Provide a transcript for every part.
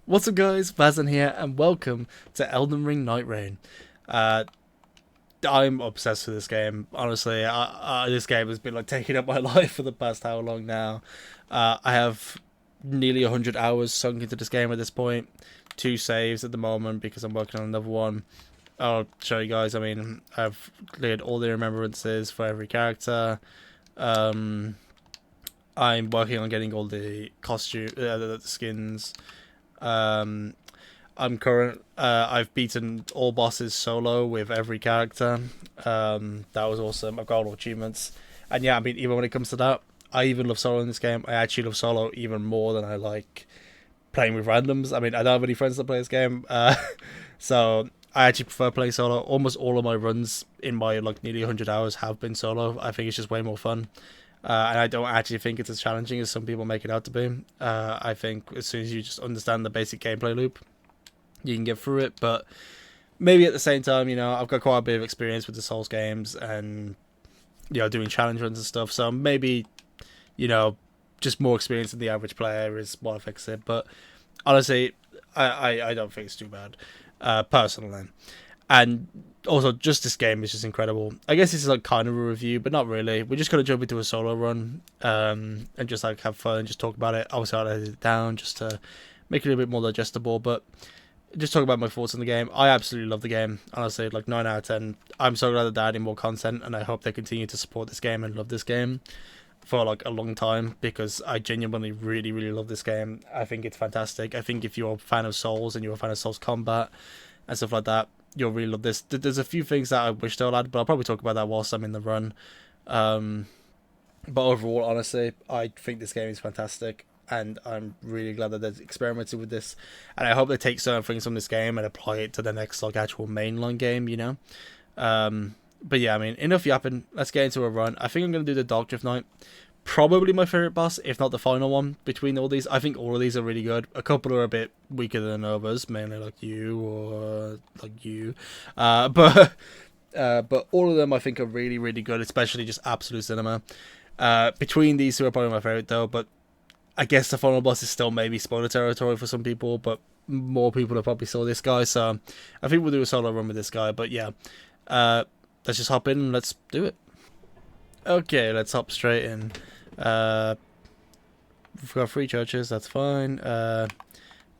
What's up guys, Vazan here and welcome to Elden Ring Nightreign. Uh, I'm obsessed with this game, honestly. This game has been like taking up my life for the past how long now. I have nearly 100 hours sunk into this game at this point. 2 saves at the moment because I'm working on another one. I'll show you guys, I've cleared all the remembrances for every character. Um, I'm working on getting all the costume, the skins. Um, I've beaten all bosses solo with every character. That was awesome. I've got all achievements, and yeah, even when it comes to that, I even love solo in this game. I actually love solo even more than I like playing with randoms. I don't have any friends that play this game, so I actually prefer playing solo. Almost all of my runs in my like nearly 100 hours have been solo. I think it's just way more fun. And I don't actually think it's as challenging as some people make it out to be. I think as soon as you just understand the basic gameplay loop, you can get through it. But maybe at the same time, I've got quite a bit of experience with the Souls games and doing challenge runs and stuff. So maybe you know just more experience than the average player is what affects it. But honestly, I don't think it's too bad, personally. And also, just this game is just incredible. I guess this is like kind of a review, but not really. We're just gonna jump into a solo run, and just like have fun and just talk about it. Obviously, I'll edit it down just to make it a bit more digestible. But just talk about my thoughts on the game. I absolutely love the game. Honestly, like 9 out of 10. I'm so glad that they're adding more content, and I hope they continue to support this game and love this game for like a long time because I genuinely really really love this game. I think it's fantastic. I think if you're a fan of Souls and you're a fan of Souls combat and stuff like that, you'll really love this. There's a few things that I wish they'll add, but I'll probably talk about that whilst I'm in the run. Um, but overall, honestly, I think this game is fantastic, and I'm really glad that they've experimented with this. And I hope they take certain things from this game and apply it to the next like actual mainline game. But yeah, enough yapping. Let's get into a run. I think I'm gonna do the Dark Drift Knight. Probably my favorite boss, if not the final one between all these. I think all of these are really good. A couple are a bit weaker than others, mainly like you or like you. But all of them I think are really really good, especially just absolute cinema. Between these two are probably my favorite though, but I guess the final boss is still maybe spoiler territory for some people, but more people have probably saw this guy, so I think we'll do a solo run with this guy. But yeah, let's just hop in and let's do it. Okay, let's hop straight in. We've got 3 churches, that's fine.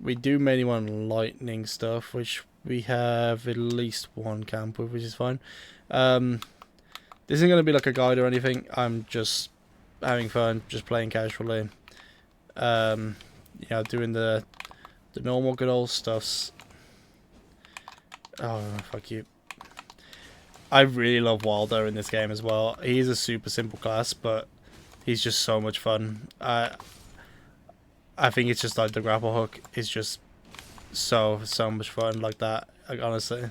We do mainly want lightning stuff, which we have at least 1 camp with, which is fine. This isn't going to be like a guide or anything. I'm just having fun, just playing casually. Doing the normal good old stuffs. Oh, fuck you. I really love Wilder in this game as well. He's a super simple class, but he's just so much fun. I think it's just like the grapple hook is just so much fun like that. Like honestly,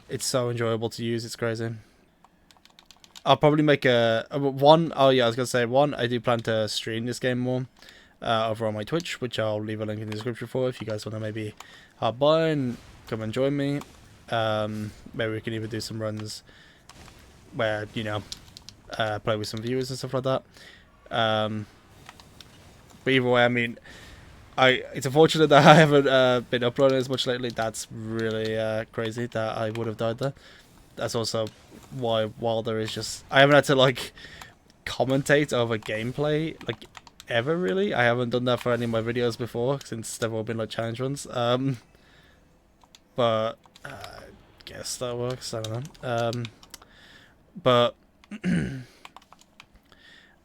it's so enjoyable to use. It's crazy. I'll probably make a one. Oh yeah, I was gonna say one. I do plan to stream this game more over on my Twitch, which I'll leave a link in the description for if you guys want to maybe hop by and come and join me. Maybe we can even do some runs where play with some viewers and stuff like that. But either way, it's unfortunate that I haven't been uploading as much lately. That's really crazy that I would have died there. That's also why Wilder is just... I haven't had to like commentate over gameplay like ever really. I haven't done that for any of my videos before since they've all been like challenge runs. But I guess that works. I don't know. But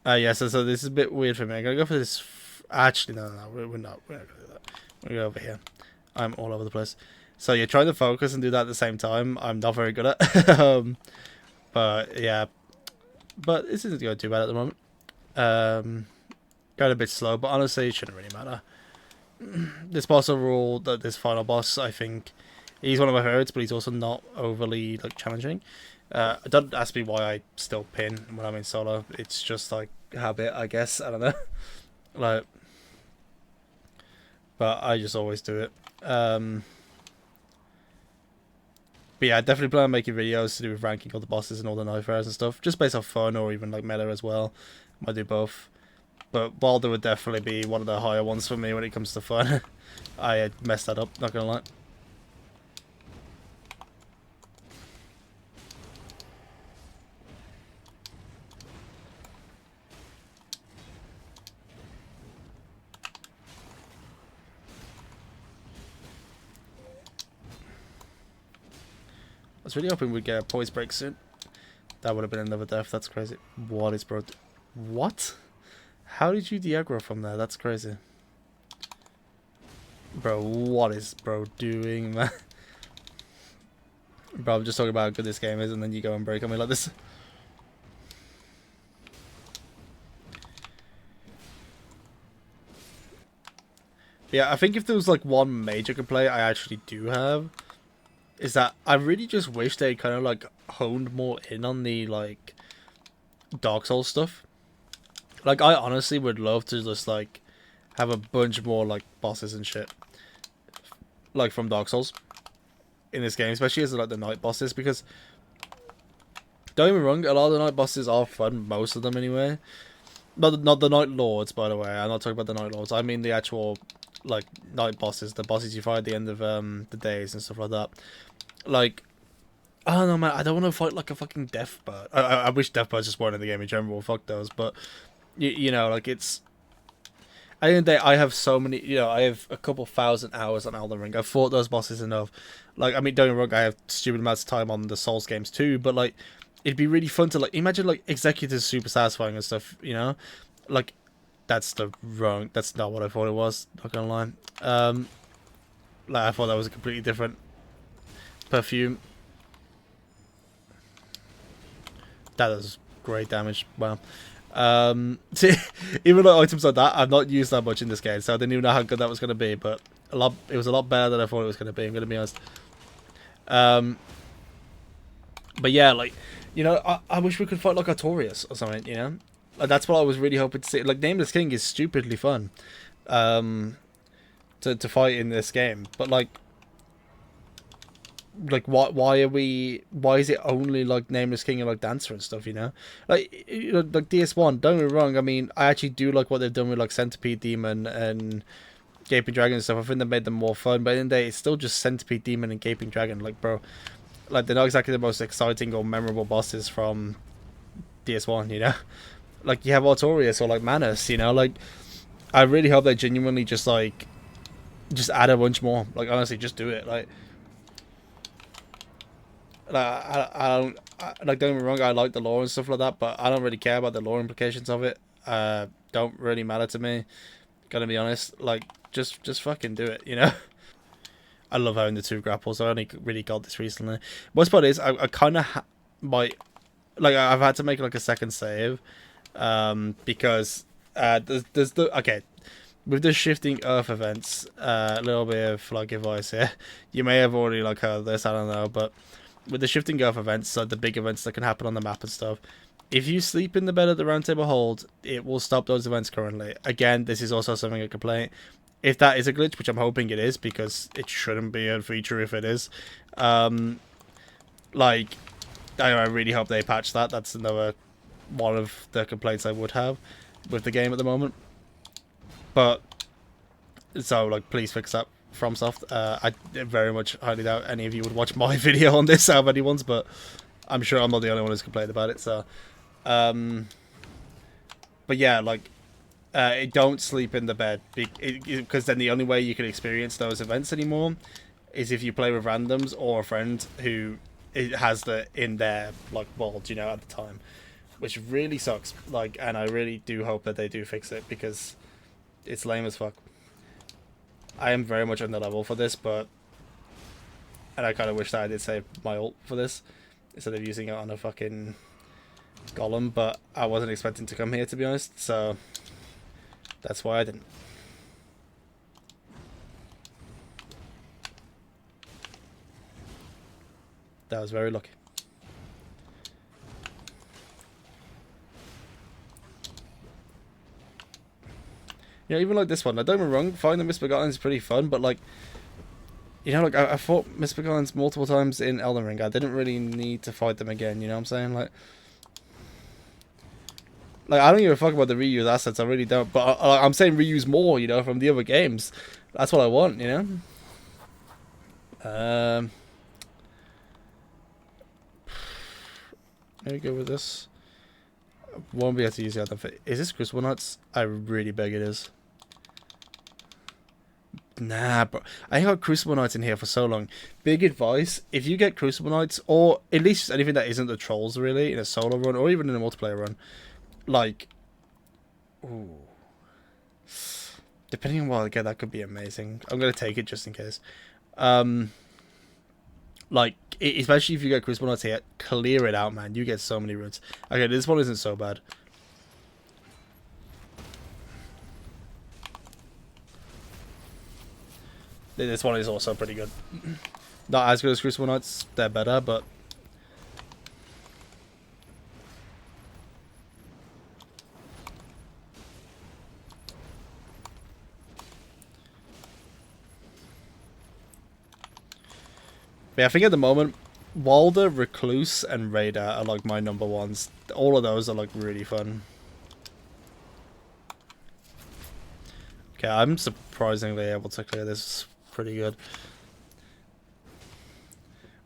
yeah. So this is a bit weird for me. I'm gonna go for this. Actually, no, we're not. We're not gonna do that. We're gonna go over here. I'm all over the place. So you're trying to focus and do that at the same time. I'm not very good at. But yeah. But this isn't going too bad at the moment. Going a bit slow, but honestly, it shouldn't really matter. This boss overall, this final boss, I think he's one of my favorites, but he's also not overly like challenging. Don't ask me why I still pin when I'm in solo. It's just like habit, I guess. I don't know. Like, but I just always do it. But yeah, I definitely plan on making videos to do with ranking all the bosses and all the knife rares and stuff, just based off fun or even like meta as well. Might do both. But Balder would definitely be one of the higher ones for me when it comes to fun. I messed that up, not gonna lie. I was really hoping we'd get a poise break soon. That would have been another death. That's crazy. What is bro? What? How did you de-aggro from there? That's crazy. Bro, what is bro doing, man? Bro, I'm just talking about how good this game is, and then you go and break on me like this. Yeah, I think if there was like one major complaint I actually do have, is that I really just wish they kind of like honed more in on the like Dark Souls stuff. Like, I honestly would love to just like have a bunch more like bosses and shit, like from Dark Souls in this game, especially as like the night bosses, because don't get me wrong, a lot of the night bosses are fun, most of them anyway. Not the Night Lords, by the way. I'm not talking about the Night Lords. I mean the actual like night bosses, the bosses you fight at the end of the days and stuff like that. Like, I don't know, man. I don't want to fight like a fucking death bird. I wish death birds just weren't in the game in general. Fuck those. But you know, like it's. At the end of the day, I have so many. You know, I have a couple thousand hours on Elden Ring. I've fought those bosses enough. Like, I mean, don't get me wrong. I have stupid amounts of time on the Souls games too. But like, it'd be really fun to like imagine like Executors super satisfying and stuff. You know, like that's not what I thought it was. Not gonna lie. Like I thought that was a completely different perfume. That does great damage. Wow. See, even like items like that, I've not used that much in this game, so I didn't even know how good that was going to be. But it was a lot better than I thought it was going to be. I'm going to be honest. But yeah, like, you know, I wish we could fight like Artorias or something. You know, like, that's what I was really hoping to see. Like, Nameless King is stupidly fun, to fight in this game, but like why is it only like Nameless King and like Dancer and stuff, you know? Like, you know, like DS1, don't get me wrong, I mean, I actually do like what they've done with like Centipede Demon and Gaping Dragon and stuff. I think they made them more fun, but in the day it's still just Centipede Demon and Gaping Dragon. Like, bro, like, they're not exactly the most exciting or memorable bosses from DS1, you know? Like, you have Artorias or like Manus, you know? Like, I really hope they genuinely just like add a bunch more. Like, honestly, just do it. Like I don't like, don't get me wrong, I like the lore and stuff like that, but I don't really care about the lore implications of it. Don't really matter to me. Gotta be honest. Like, just fucking do it, you know. I love having the two grapples. I only really got this recently. Worst part is I kind of might like, I've had to make like a second save, because there's the okay. With the shifting earth events, a little bit of like advice here. You may have already like heard this, I don't know, but with the shifting earth events, so the big events that can happen on the map and stuff, if you sleep in the bed at the Round Table Hold, it will stop those events currently. Again, this is also something a complaint. If that is a glitch, which I'm hoping it is, because it shouldn't be a feature if it is, like, I really hope they patch that. That's another one of the complaints I would have with the game at the moment. But so, like, please fix that, FromSoft. I very much highly doubt any of you would watch my video on this, how many ones, but I'm sure I'm not the only one who's complained about it. So, but yeah, like, don't sleep in the bed, because then the only way you can experience those events anymore is if you play with randoms or a friend who has the in their like vault, you know, at the time, which really sucks. Like, and I really do hope that they do fix it, because it's lame as fuck. I am very much on the level for this, and I kind of wish that I did save my ult for this instead of using it on a fucking golem, but I wasn't expecting to come here, to be honest, so that's why I didn't. That was very lucky. You know, even like this one, like, don't get me wrong, fighting the Misbegotten is pretty fun, but like, you know, like, I fought Misbegottens multiple times in Elden Ring. I didn't really need to fight them again, you know what I'm saying? Like, I don't give a fuck about the reuse assets. I really don't. But I'm saying reuse more, you know, from the other games. That's what I want, you know. Let me go with this. Won't be able to use the other. Is this Crucible Knights? I really beg it is. Nah, bro. I got Crucible Knights in here for so long. Big advice: if you get Crucible Knights, or at least anything that isn't the trolls, really, in a solo run or even in a multiplayer run, like, ooh, depending on what I get, that could be amazing. I'm gonna take it just in case. Like, especially if you get Crucible Knights here, clear it out, man. You get so many roots. Okay, this one isn't so bad. This one is also pretty good. Not as good as Crucible Knights, they're better, but... yeah, I think at the moment, Walder, Recluse, and Raider are like my number ones. All of those are like really fun. Okay, I'm surprisingly able to clear this pretty good.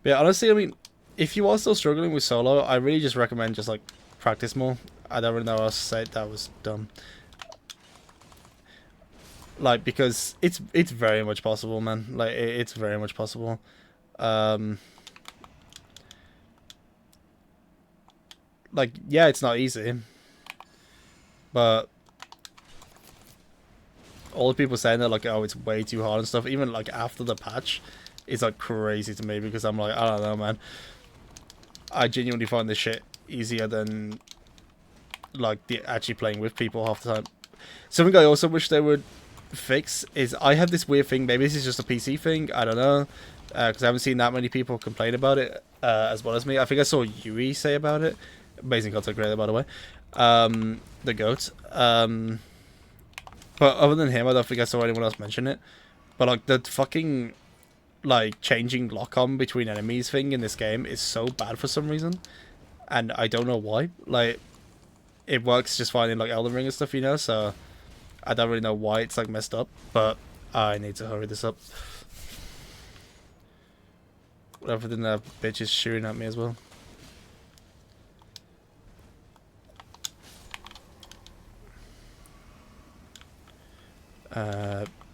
But yeah, honestly, I mean, if you are still struggling with solo, I really just recommend just like practice more. I don't really know what else to say. That was dumb. Like, because it's very much possible, man. Like, it's very much possible. Like, yeah, it's not easy, but all the people saying that, like, oh, it's way too hard and stuff, even like after the patch, is like crazy to me, because I'm like, I don't know, man. I genuinely find this shit easier than like actually playing with people half the time. Something I also wish they would fix is, I have this weird thing, maybe this is just a PC thing, I don't know, because I haven't seen that many people complain about it as well as me. I think I saw Yui say about it. Amazing content creator, by the way. The GOAT. But other than him, I don't think I saw anyone else mention it. But like, the fucking like changing lock-on between enemies thing in this game is so bad for some reason, and I don't know why. Like, it works just fine in like Elden Ring and stuff, you know, so I don't really know why it's like messed up, but I need to hurry this up. Whatever, then that bitch is shooting at me as well.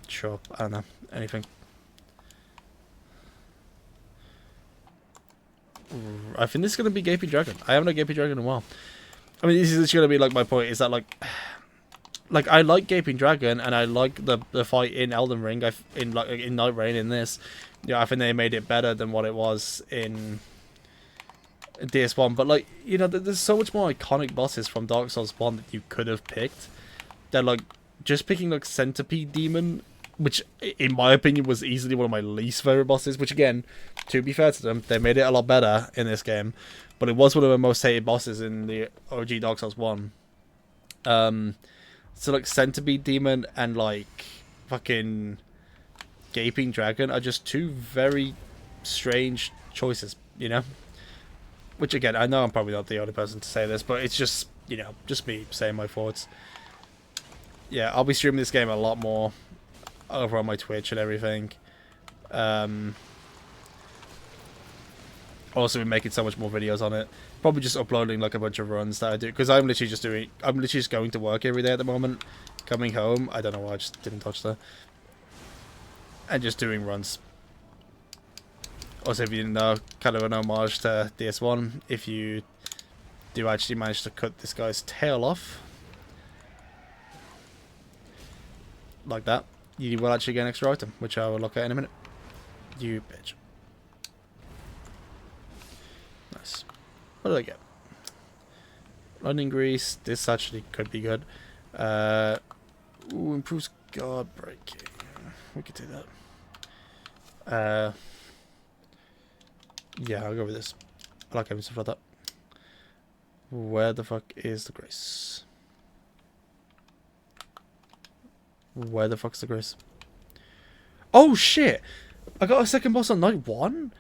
Sure, I don't know, anything. I think this is gonna be Gaping Dragon. I haven't had Gaping Dragon in a while. I mean, this is gonna be like my point, is that like I like Gaping Dragon, and I like the fight in Elden Ring. In Nightreign in this, yeah, I think they made it better than what it was in DS1. But like, you know, there's so much more iconic bosses from Dark Souls 1 that you could have picked. That like, just picking like Centipede Demon, which in my opinion was easily one of my least favorite bosses, which again, to be fair to them, they made it a lot better in this game, but it was one of the most hated bosses in the OG Dark Souls 1. So like Centipede Demon and like fucking Gaping Dragon are just two very strange choices, you know? Which again, I know I'm probably not the only person to say this, but it's just, you know, just me saying my thoughts. Yeah, I'll be streaming this game a lot more over on my Twitch and everything. Also been making so much more videos on it. Probably just uploading like a bunch of runs that I do, because I'm literally just going to work every day at the moment. Coming home, I don't know why I just didn't touch that. And just doing runs. Also, if you didn't know, kind of an homage to DS1, if you do actually manage to cut this guy's tail off, like that, you will actually get an extra item, which I will look at in a minute. You bitch. Nice. What did I get? Lightning Grease. This actually could be good. Ooh, improves guard breaking. We could do that. Yeah, I'll go with this. I like having stuff like that. Where the fuck is the Grace? Where the fuck's the Grace? Oh shit! I got a second boss on night 1?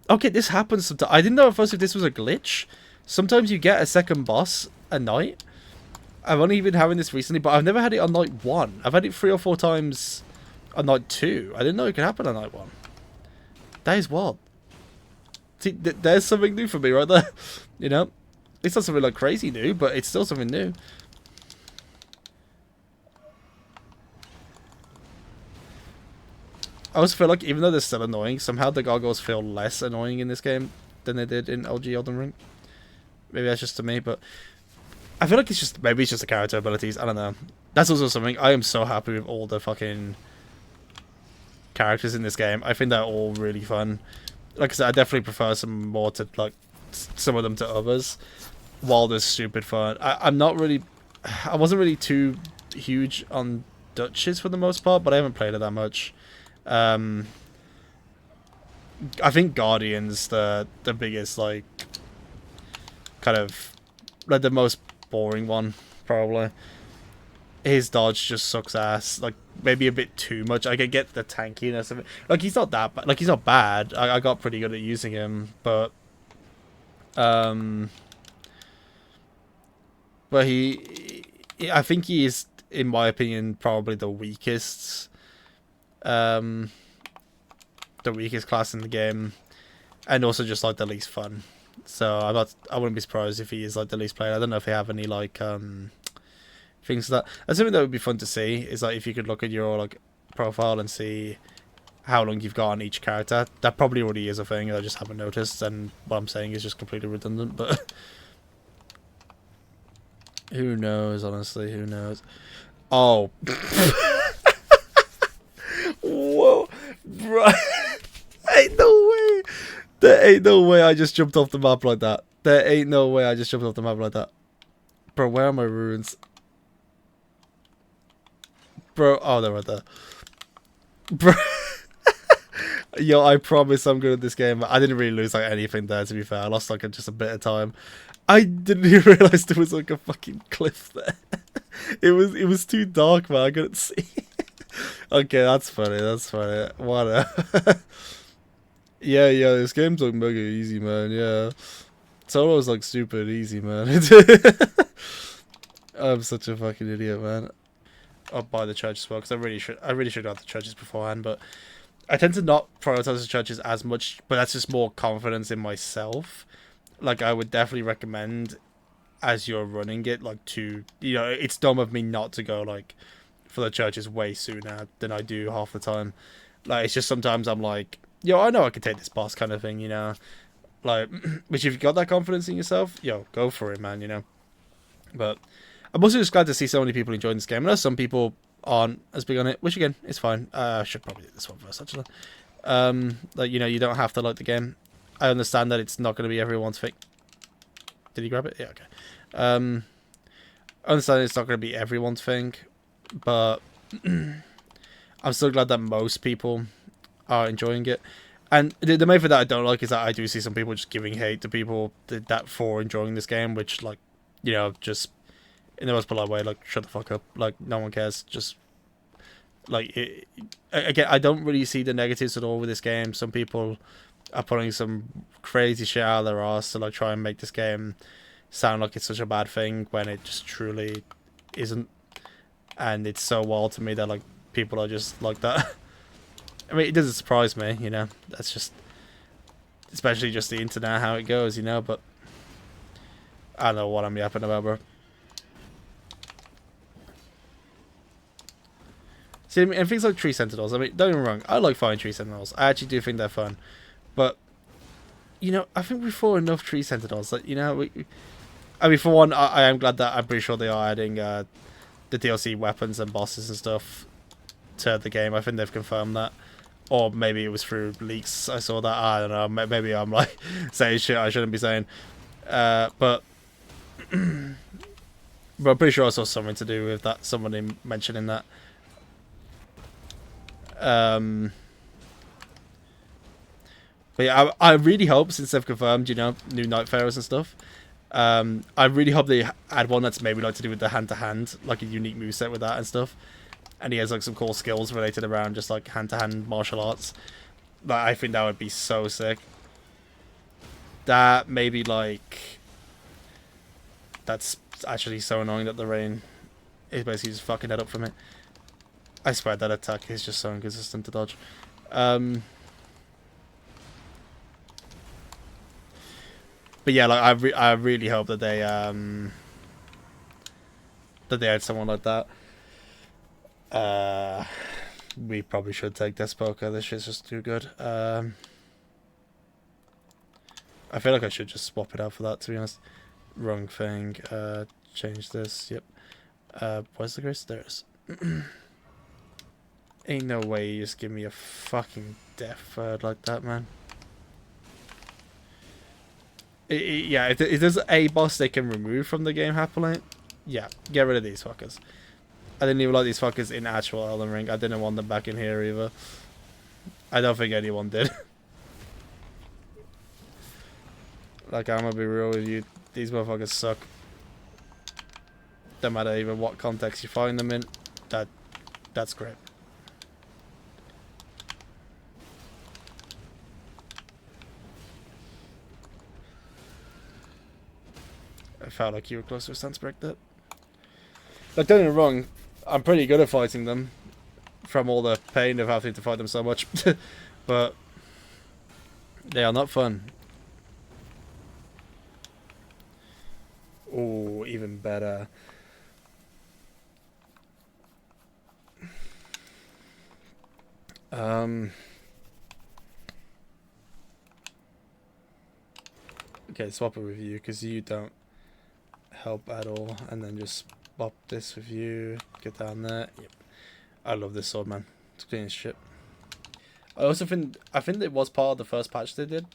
Okay, this happens sometimes. I didn't know at first if this was a glitch. Sometimes you get a second boss a night. I've only been having this recently, but I've never had it on night 1. I've had it 3 or 4 times on night 2. I didn't know it could happen on night 1. That is wild. See, there's something new for me right there. You know? It's not something like crazy new, but it's still something new. I also feel like even though they're still annoying, somehow the gargoyles feel less annoying in this game than they did in OG Elden Ring. Maybe that's just to me, but I feel like it's just, maybe it's just the character abilities. I don't know. That's also something. I am so happy with all the fucking characters in this game. I think they're all really fun. Like I said, I definitely prefer some more to, like, some of them to others. Wilder's stupid fun. I'm not really, I wasn't really too huge on Duchess for the most part, but I haven't played it that much. I think Guardian's the biggest, like, kind of, like, the most boring one, probably. His dodge just sucks ass, like, maybe a bit too much. I could get the tankiness of it. Like, he's not that bad. Like, he's not bad. I got pretty good at using him, but I think he is, in my opinion, probably the weakest class in the game, and also just, like, the least fun. So I wouldn't be surprised if he is, like, the least played. I don't know if they have any, like, things that. That's something that would be fun to see. Is, like, if you could look at your, like, profile and see how long you've got on each character. That probably already is a thing. I just haven't noticed, and what I'm saying is just completely redundant. But who knows? Honestly, who knows? Oh, whoa, bro! Ain't no way. There ain't no way I just jumped off the map like that. There ain't no way I just jumped off the map like that. Bro, where are my runes? Bro, oh, they're right there. Bro. Yo, I promise I'm good at this game. I didn't really lose, like, anything there, to be fair. I lost, like, just a bit of time. I didn't even realise there was, like, a fucking cliff there. It was too dark, man. I couldn't see. Okay, that's funny. That's funny. Whatever. Yeah, this game's, like, mega easy, man. Yeah. Solo's, like, stupid easy, man. I'm such a fucking idiot, man. I'll buy the church as well, because I really should have the churches beforehand, but I tend to not prioritize the churches as much, but that's just more confidence in myself. Like, I would definitely recommend, as you're running it, like, to, you know, it's dumb of me not to go, like, for the churches way sooner than I do half the time. Like, it's just sometimes I'm like, yo, I know I can take this boss kind of thing, you know? Like, which if you've got that confidence in yourself, yo, go for it, man, you know? But I'm also just glad to see so many people enjoying this game. I know some people aren't as big on it, which again is fine. I should probably do this one first, actually. Like, you know, you don't have to like the game. I understand that it's not going to be everyone's thing. Did he grab it? Yeah, okay. I understand it's not going to be everyone's thing, but I'm still glad that most people are enjoying it. And the main thing that I don't like is that I do see some people just giving hate to people that for enjoying this game, which, like, you know, just in the most polite way, like, shut the fuck up. Like, no one cares. Just, like, again, I don't really see the negatives at all with this game. Some people are putting some crazy shit out of their arse to, like, try and make this game sound like it's such a bad thing when it just truly isn't. And it's so wild to me that, like, people are just like that. I mean, it doesn't surprise me, you know. That's just, especially just the internet, how it goes, you know. But I don't know what I'm yapping about, bro. See, I mean, and things like tree sentinels. I mean, don't get me wrong. I like fighting tree sentinels. I actually do think they're fun. But, you know, I think we fought enough tree sentinels. Like, you know, I mean, for one, I am glad that I'm pretty sure they are adding the DLC weapons and bosses and stuff to the game. I think they've confirmed that. Or maybe it was through leaks. I saw that. I don't know. Maybe I'm, like, saying shit I shouldn't be saying. But I'm pretty sure I saw something to do with that. Somebody mentioning that. But yeah, I really hope, since they've confirmed, you know, new Nightfarers and stuff, I really hope they add one that's maybe like to do with the hand-to-hand, like a unique moveset with that and stuff. And he has like some cool skills related around just like hand-to-hand martial arts. Like, I think that would be so sick. That maybe like that It's actually so annoying that the rain is basically just fucking that up for me. I swear that attack is just so inconsistent to dodge. But yeah, like I really hope that they had someone like that. We probably should take Despoka. This shit's just too good. I feel like I should just swap it out for that, to be honest. Wrong thing. Change this. Yep. Where's the grace? There it is. Ain't no way you just give me a fucking death third like that, man. Yeah, if there's a boss they can remove from the game happily, yeah, get rid of these fuckers. I didn't even like these fuckers in actual Elden Ring. I didn't want them back in here either. I don't think anyone did. Like, I'm gonna be real with you. These motherfuckers suck. Don't matter even what context you find them in. That's great. I felt like you were close to a stance break that. Like, don't get me wrong, I'm pretty good at fighting them from all the pain of having to fight them so much. But they are not fun. Oh, even better. Okay, swap it with you because you don't help at all, and then just swap this with you. Get down there. Yep. I love this sword, man. It's clean as shit. I also think it was part of the first patch they did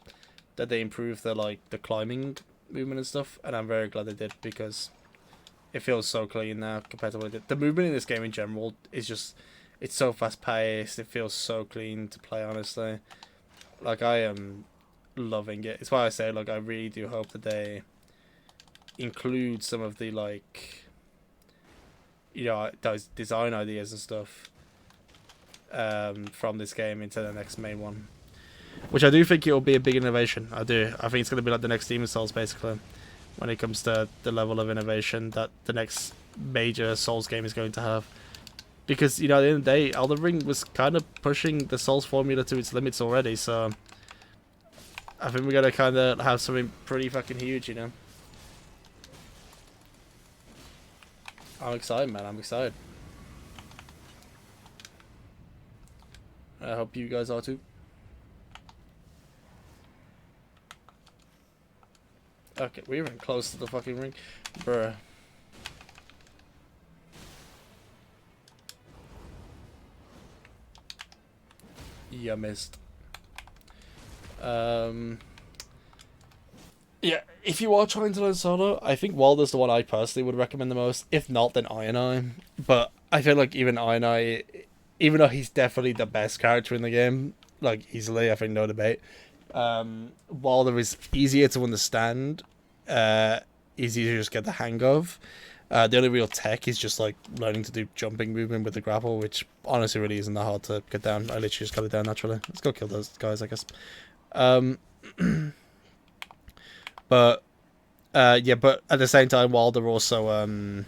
that they improved the climbing movement and stuff, and I'm very glad they did because it feels so clean now compared to what it did. The movement in this game in general is just, it's so fast paced. It feels so clean to play, honestly. Like, I am loving it. It's why I say, like, I really do hope that they include some of the, like, you know, those design ideas and stuff from this game into the next main one, which I do think it will be a big innovation. I think it's going to be like the next Demon's Souls, basically, when it comes to the level of innovation that the next major Souls game is going to have. Because, you know, at the end of the day, Elden Ring was kind of pushing the Souls formula to its limits already, so I think we're going to kind of have something pretty fucking huge, you know. I'm excited, man. I'm excited. I hope you guys are too. Okay, we're even close to the fucking ring. Bruh. You missed. Yeah, if you are trying to learn solo, I think Walder's the one I personally would recommend the most. If not, then I. But I feel like even I, even though he's definitely the best character in the game, like, easily, I think no debate, Walder is easier to understand, easier to just get the hang of. The only real tech is just, like, learning to do jumping movement with the grapple, which honestly really isn't that hard to get down. I literally just got it down naturally. Let's go kill those guys, I guess. But yeah, but at the same time, Wilder also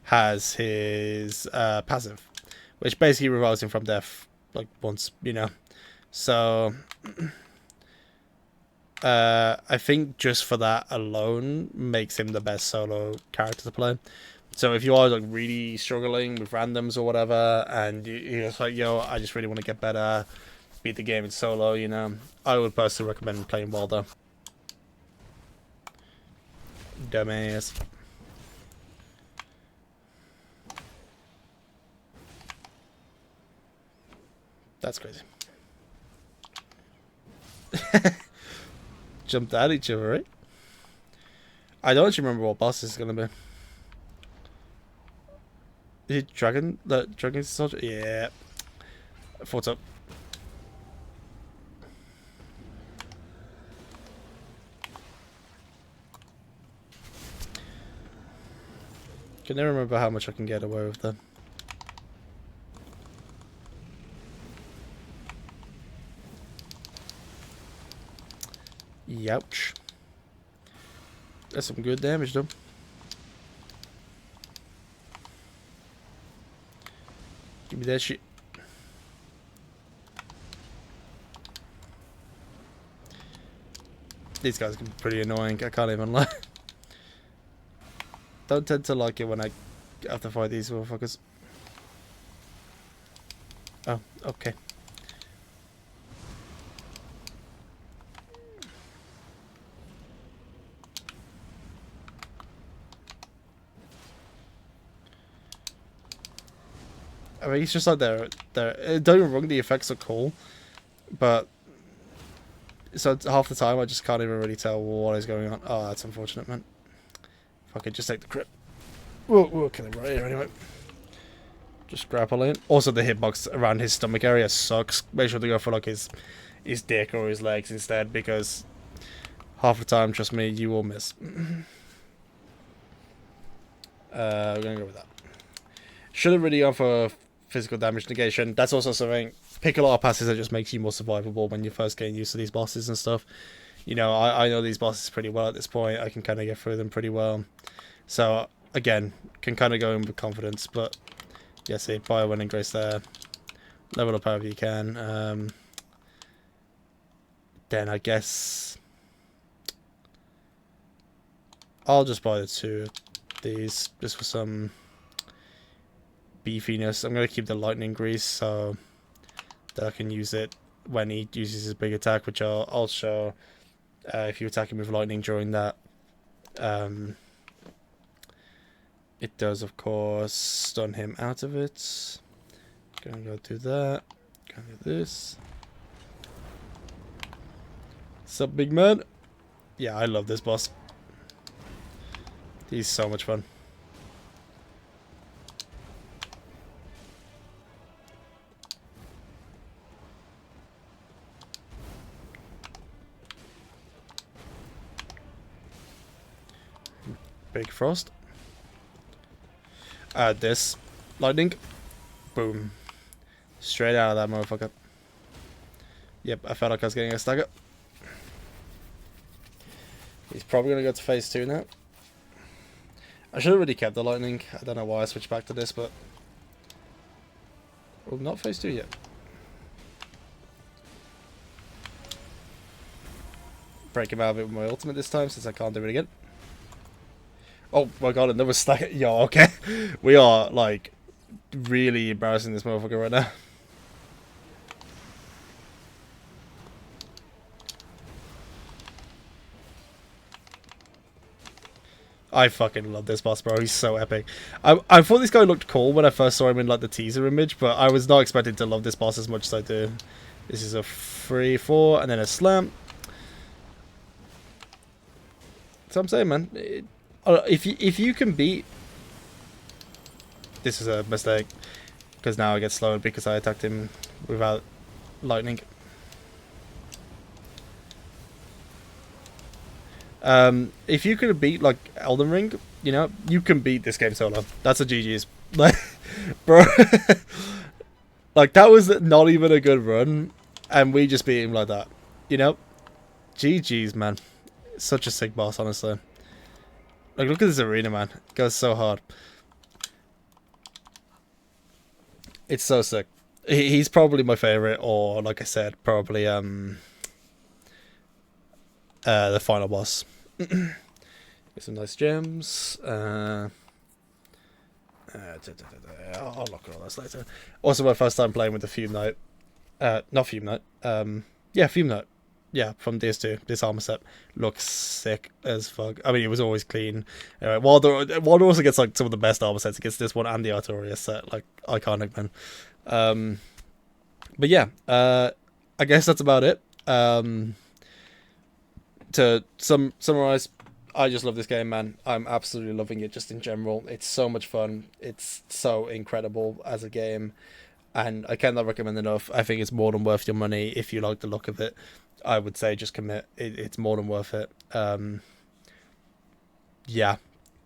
has his passive, which basically revives him from death, like, once, you know. So I think just for that alone makes him the best solo character to play. So if you are, like, really struggling with randoms or whatever, and you're just like, yo, I just really want to get better, beat the game in solo, you know, I would personally recommend playing Walder. Dumbass. That's crazy. Jumped at each other, right? I don't actually remember what boss this is gonna be. Is it Dragon? The Dragon Soldier? Yeah. Thoughts up. Can never remember how much I can get away with them. Youch. That's some good damage, though. Give me that shit. These guys can be pretty annoying, I can't even lie. Don't tend to like it when I have to fight these motherfuckers. Oh, okay. I mean, it's just like they're don't get me wrong, the effects are cool, but so half the time I just can't even really tell what is going on. Oh, that's unfortunate, man. If I could just take the crit. We'll kill him right here anyway. Just grapple in. Also, the hitbox around his stomach area sucks. Make sure to go for like his dick or his legs instead, because half the time, trust me, you will miss. We're gonna go with that. Should have really gone for physical damage negation. That's also something. Pick a lot of passes that just makes you more survivable when you're first getting used to these bosses and stuff. You know, I know these bosses pretty well at this point. I can kind of get through them pretty well. So, again, can kind of go in with confidence. But, yeah, see, buy a winning grace there. Level up however you can. Then I guess I'll just buy the 2 of these just for some beefiness. I'm going to keep the lightning grease so that I can use it when he uses his big attack, which I'll show if you attack him with lightning during that. It does, of course, stun him out of it. Gonna go do that. Gonna do this. Sup, big man? Yeah, I love this boss. He's so much fun. Big frost. Add this. Lightning. Boom. Straight out of that motherfucker. Yep, I felt like I was getting a stagger. He's probably going to go to phase 2 now. I should have already kept the lightning. I don't know why I switched back to this, but... Oh, not phase 2 yet. Break him out of it with my ultimate this time, since I can't do it again. Oh my god, another stack. Yo, okay. We are, like, really embarrassing this motherfucker right now. I fucking love this boss, bro. He's so epic. I thought this guy looked cool when I first saw him in, like, the teaser image, but I was not expecting to love this boss as much as I do. This is a 3-4, and then a slam. That's what I'm saying, man. If you can beat... This is a mistake, because now I get slowed because I attacked him without lightning. If you could beat like Elden Ring, you know, you can beat this game solo. That's a GG's. Like, bro, like that was not even a good run, and we just beat him like that. You know, GG's, man. Such a sick boss, honestly. Like, look at this arena, man. It goes so hard. It's so sick. He's probably my favorite, or like I said, probably the final boss. Get some nice gems. I'll look at all this later. Also, my first time playing with the Fume Knight. Not Fume Knight. Yeah, Fume Knight. Yeah, from DS2. This armor set looks sick as fuck. I mean, it was always clean. Anyway, Wilder also gets like some of the best armor sets. It gets this one and the Artorias set. Like, iconic, man. But yeah, I guess that's about it. To summarize, I just love this game, man. I'm absolutely loving it just in general. It's so much fun. It's so incredible as a game, and I cannot recommend enough. I think it's more than worth your money if you like the look of it. I would say just commit. It's more than worth it. Yeah,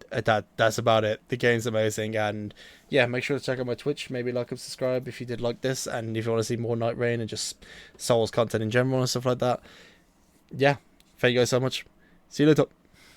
that's about it. The game's amazing, and yeah, make sure to check out my Twitch. Maybe like and subscribe if you did like this, and if you want to see more Nightreign and just Souls content in general and stuff like that. Yeah, thank you guys so much. See you later.